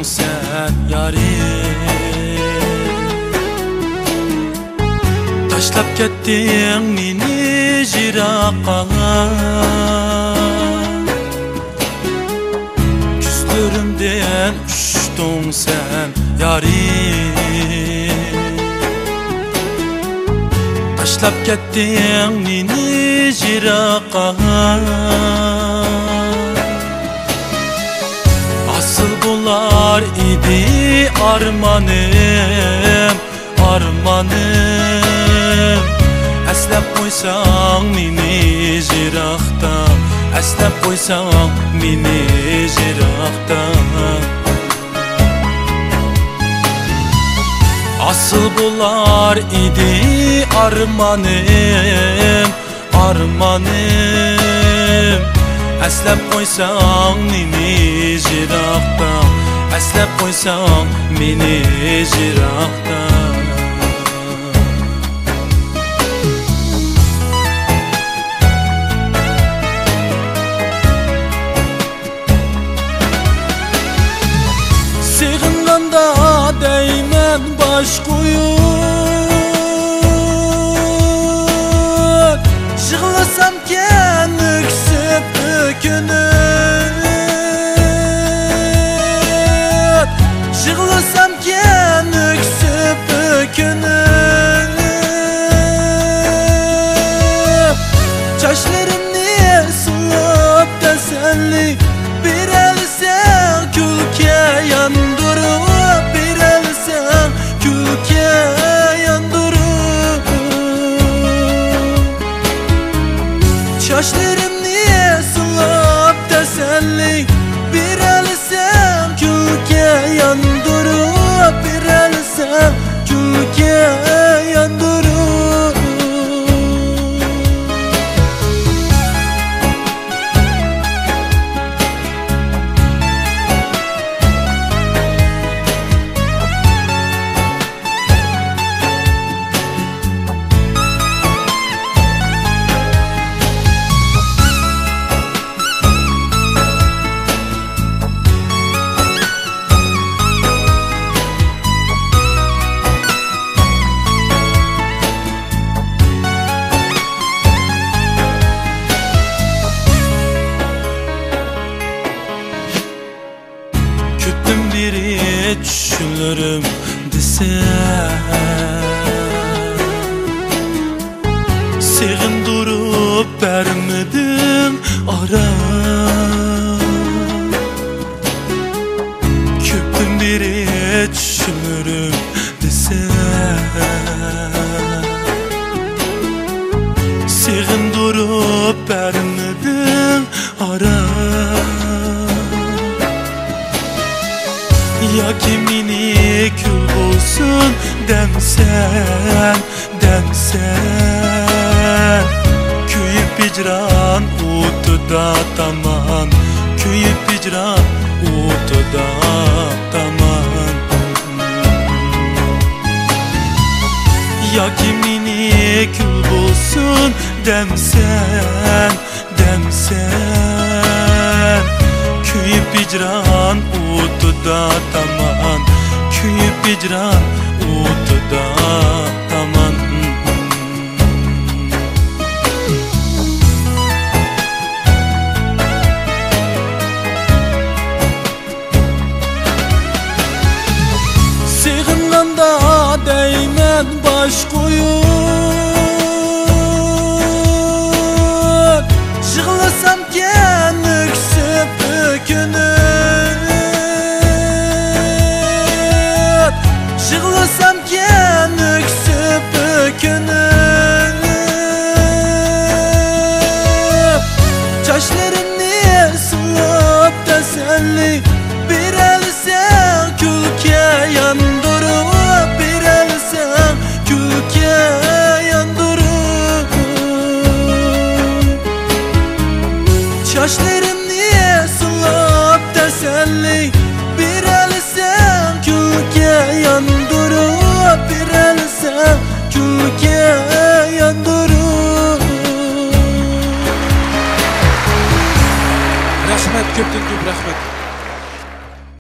sen yarim. Taşlap kettin meni jirakka, küzlerimden uçtun sen yarim. Taşlap kettin meni jirakka, asıl bular idi armanım, armanım. Əslab qoysan meni jirakta, əslab qoysan meni jirakta. Asıl bular idi armanım, armanım. Əslab qoysan meni jirakta, əslab qoysan meni jirakta. Sığınğanda değmen baş koyun, yığlasam ken öksüp ökünüp, yığlasam ken öksüp ökünüp. Çaşlarımni sılıp teselli bir elsen külke yandırıp, bir elsen külke yandırıp. Çaşlarımni sılıp teselli bir elsen külke yandırıp, bir elsen külke yandırıp. Küttüm biri düşünürüm desem, sığındırıp vermedim ara. Küttüm biri düşünürüm desem, sığındırıp vermedim ara. Ya kimini kül olsun demsen, demsen. Köyüp hicran utuda taman, köyüp hicran utuda taman. Ya kimini kül olsun demsen, demsen. Köyüp hicran utuda taman, köyüp hicran utuda taman. Sığınğanda değmen baş koyun, yığlasam ken öksüp ökünüp, yığlasam ken öksüp ökünüp. Çaşlarımni sılıp teselli bir elsen külke yandırıp, bir elsen külke yandırıp. Çaşlarımni sılıp teselli bir elsen külke yandırıp, bir elsen külke yandırıp. Rahmet, köpten köp rahmet.